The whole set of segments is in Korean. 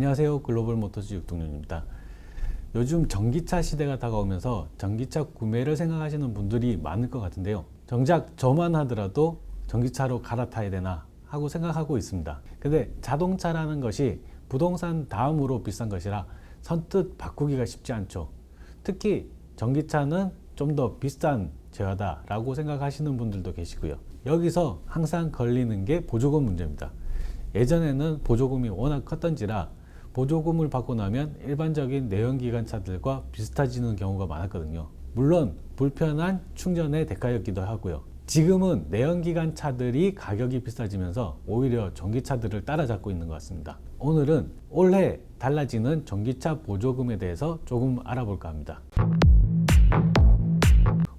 안녕하세요. 글로벌 모터즈 육동윤입니다. 요즘 전기차 시대가 다가오면서 전기차 구매를 생각하시는 분들이 많을 것 같은데요. 정작 저만 하더라도 전기차로 갈아타야 되나 하고 생각하고 있습니다. 근데 자동차라는 것이 부동산 다음으로 비싼 것이라 선뜻 바꾸기가 쉽지 않죠. 특히 전기차는 좀 더 비싼 제어다 라고 생각하시는 분들도 계시고요. 여기서 항상 걸리는 게 보조금 문제입니다. 예전에는 보조금이 워낙 컸던지라 보조금을 받고 나면 일반적인 내연기관차들과 비슷해지는 경우가 많았거든요. 물론 불편한 충전의 대가였기도 하고요. 지금은 내연기관차들이 가격이 비싸지면서 오히려 전기차들을 따라잡고 있는 것 같습니다. 오늘은 올해 달라지는 전기차 보조금에 대해서 조금 알아볼까 합니다.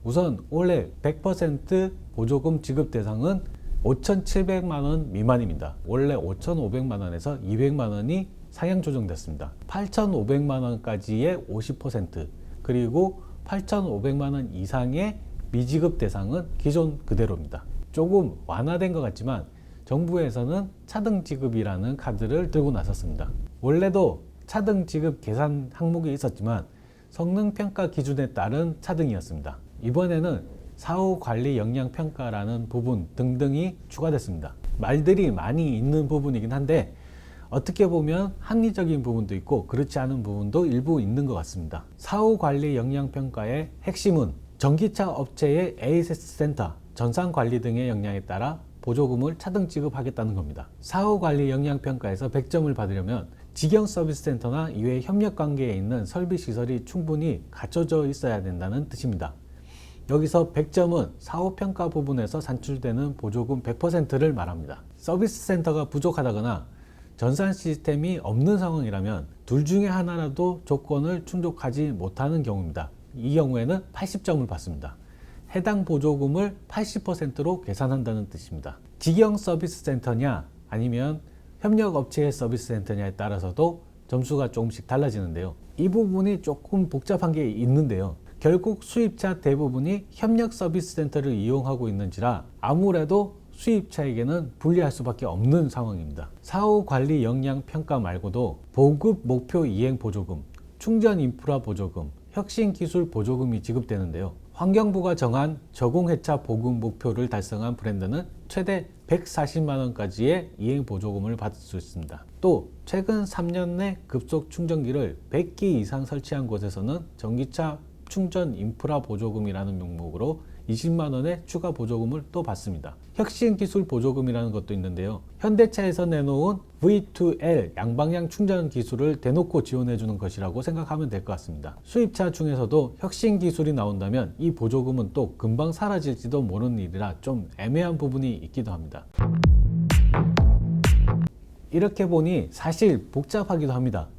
우선 올해 100% 보조금 지급 대상은 5,700만원 미만입니다. 원래 5,500만원에서 200만원이 상향 조정됐습니다. 8,500만원까지의 50% 그리고 8,500만원 이상의 미지급 대상은 기존 그대로입니다. 조금 완화된 것 같지만 정부에서는 차등 지급이라는 카드를 들고 나섰습니다. 원래도 차등 지급 계산 항목이 있었지만 성능평가 기준에 따른 차등이었습니다. 이번에는 사후 관리 역량 평가라는 부분 등등이 추가됐습니다. 말들이 많이 있는 부분이긴 한데 어떻게 보면 합리적인 부분도 있고 그렇지 않은 부분도 일부 있는 것 같습니다. 사후 관리 역량 평가의 핵심은 전기차 업체의 AS 센터, 전산 관리 등의 역량에 따라 보조금을 차등 지급하겠다는 겁니다. 사후 관리 역량 평가에서 100점을 받으려면 직영 서비스 센터나 이외의 협력 관계에 있는 설비 시설이 충분히 갖춰져 있어야 된다는 뜻입니다. 여기서 100점은 사후평가 부분에서 산출되는 보조금 100%를 말합니다. 서비스 센터가 부족하다거나 전산 시스템이 없는 상황이라면 둘 중에 하나라도 조건을 충족하지 못하는 경우입니다. 이 경우에는 80점을 받습니다. 해당 보조금을 80%로 계산한다는 뜻입니다. 직영 서비스 센터냐 아니면 협력업체의 서비스 센터냐에 따라서도 점수가 조금씩 달라지는데요. 이 부분이 조금 복잡한 게 있는데요. 결국 수입차 대부분이 협력 서비스 센터를 이용하고 있는지라 아무래도 수입차에게는 불리할 수밖에 없는 상황입니다. 사후 관리 역량 평가 말고도 보급 목표 이행 보조금, 충전 인프라 보조금, 혁신 기술 보조금이 지급되는데요. 환경부가 정한 저공해차 보급 목표를 달성한 브랜드는 최대 140만원까지의 이행 보조금을 받을 수 있습니다. 또 최근 3년 내 급속 충전기를 100기 이상 설치한 곳에서는 전기차 충전 인프라 보조금이라는 명목으로 20만원의 추가 보조금을 또 받습니다. 혁신 기술 보조금이라는 것도 있는데요. 현대차에서 내놓은 V2L 양방향 충전 기술을 대놓고 지원해 주는 것이라고 생각하면 될 것 같습니다. 수입차 중에서도 혁신 기술이 나온다면 이 보조금은 또 금방 사라질지도 모르는 일이라 좀 애매한 부분이 있기도 합니다. 이렇게 보니 사실 복잡하기도 합니다.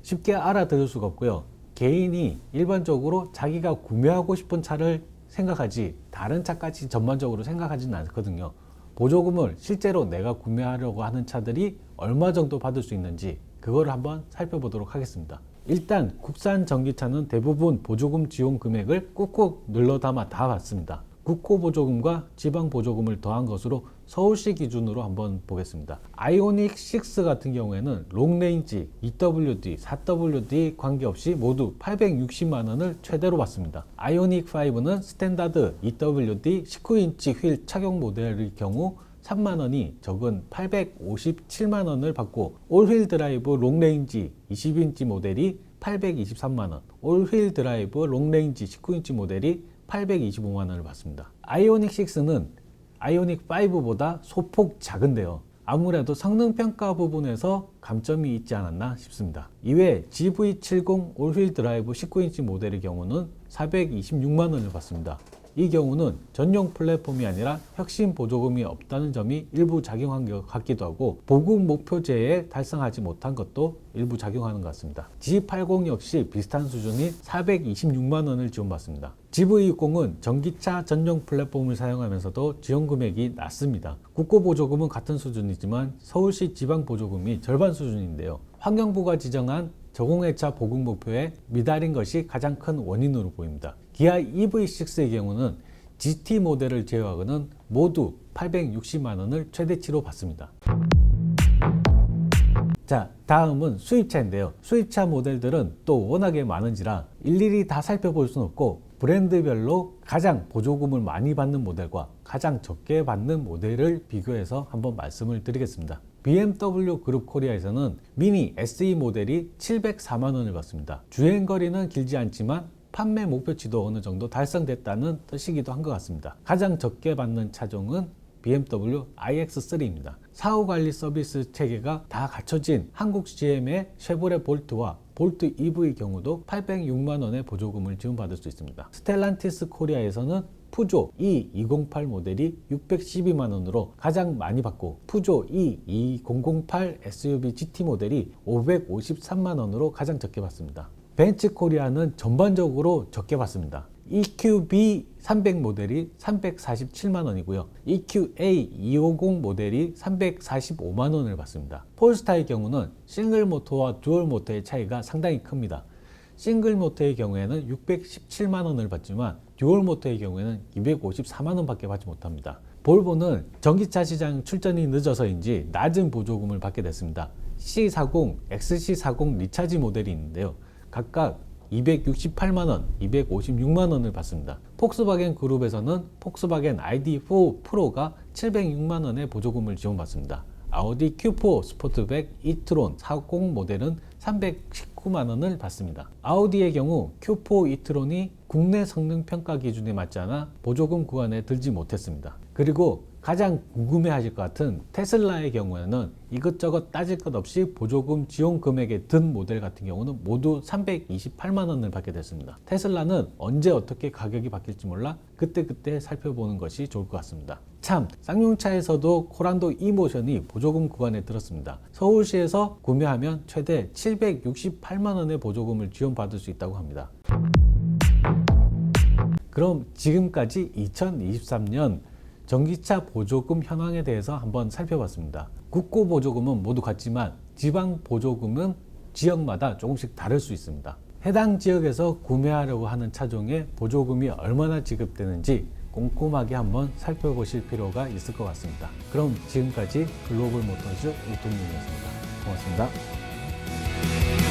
쉽게 알아들을 수가 없고요. 개인이 일반적으로 자기가 구매하고 싶은 차를 생각하지 다른 차까지 전반적으로 생각하지는 않거든요. 보조금을 실제로 내가 구매하려고 하는 차들이 얼마 정도 받을 수 있는지 그거를 한번 살펴보도록 하겠습니다. 일단 국산 전기차는 대부분 보조금 지원 금액을 꾹꾹 눌러 담아 다 받습니다. 국고 보조금과 지방 보조금을 더한 것으로 서울시 기준으로 한번 보겠습니다. 아이오닉 6 같은 경우에는 롱레인지, EWD, 4WD 관계없이 모두 860만원을 최대로 받습니다. 아이오닉 5는 스탠다드 EWD 19인치 휠 착용 모델의 경우 3만원이 적은 857만원을 받고 올휠 드라이브 롱레인지 20인치 모델이 823만원, 올휠 드라이브 롱레인지 19인치 모델이 825만원을 받습니다. 아이오닉 6는 아이오닉 5보다 소폭 작은데요. 아무래도 성능평가 부분에서 감점이 있지 않았나 싶습니다. 이외에 GV70 올휠 드라이브 19인치 모델의 경우는 426만원을 받습니다. 이 경우는 전용 플랫폼이 아니라 혁신 보조금이 없다는 점이 일부 작용한 것 같기도 하고 보급 목표제에 달성하지 못한 것도 일부 작용하는 것 같습니다. G80 역시 비슷한 수준인 426만원을 지원받습니다. GV60은 전기차 전용 플랫폼을 사용하면서도 지원 금액이 낮습니다. 국고 보조금은 같은 수준이지만 서울시 지방 보조금이 절반 수준인데요. 환경부가 지정한 저공해차 보급 목표에 미달인 것이 가장 큰 원인으로 보입니다. 기아 EV6의 경우는 GT 모델을 제외하고는 모두 860만원을 최대치로 받습니다. 자, 다음은 수입차인데요. 수입차 모델들은 또 워낙에 많은지라 일일이 다 살펴볼 수는 없고 브랜드별로 가장 보조금을 많이 받는 모델과 가장 적게 받는 모델을 비교해서 한번 말씀을 드리겠습니다. BMW 그룹 코리아에서는 미니 SE 모델이 704만 원을 받습니다. 주행거리는 길지 않지만 판매 목표치도 어느 정도 달성됐다는 뜻이기도 한 것 같습니다. 가장 적게 받는 차종은 BMW iX3입니다. 사후관리 서비스 체계가 다 갖춰진 한국 GM의 쉐보레 볼트와 볼트 EV의 경우도 806만 원의 보조금을 지원받을 수 있습니다. 스텔란티스 코리아에서는 푸조 E208 모델이 612만 원으로 가장 많이 받고 푸조 E2008 SUV GT 모델이 553만 원으로 가장 적게 받습니다. 벤츠 코리아는 전반적으로 적게 받습니다. EQB 300 모델이 347만 원이고요. EQA 250 모델이 345만 원을 받습니다. 폴스타의 경우는 싱글 모터와 듀얼 모터의 차이가 상당히 큽니다. 싱글 모터의 경우에는 617만 원을 받지만 듀얼 모터의 경우에는 254만 원밖에 받지 못합니다. 볼보는 전기차 시장 출전이 늦어서인지 낮은 보조금을 받게 됐습니다. C40, XC40 리차지 모델이 있는데요. 각각 268만원, 256만원을 받습니다. 폭스바겐 그룹에서는 폭스바겐 ID4 프로가 706만원의 보조금을 지원받습니다. 아우디 Q4 스포트백 e-tron 40 모델은 319만원을 받습니다. 아우디의 경우 Q4 e-tron이 국내 성능 평가 기준에 맞지 않아 보조금 구간에 들지 못했습니다. 그리고 가장 궁금해하실 것 같은 테슬라의 경우에는 이것저것 따질 것 없이 보조금 지원 금액에 든 모델 같은 경우는 모두 328만 원을 받게 됐습니다. 테슬라는 언제 어떻게 가격이 바뀔지 몰라 그때그때 살펴보는 것이 좋을 것 같습니다. 참, 쌍용차에서도 코란도 이모션이 보조금 구간에 들었습니다. 서울시에서 구매하면 최대 768만 원의 보조금을 지원받을 수 있다고 합니다. 그럼 지금까지 2023년 전기차 보조금 현황에 대해서 한번 살펴봤습니다. 국고 보조금은 모두 같지만 지방 보조금은 지역마다 조금씩 다를 수 있습니다. 해당 지역에서 구매하려고 하는 차종에 보조금이 얼마나 지급되는지 꼼꼼하게 한번 살펴보실 필요가 있을 것 같습니다. 그럼 지금까지 글로벌 모터즈 우통님이었습니다. 고맙습니다.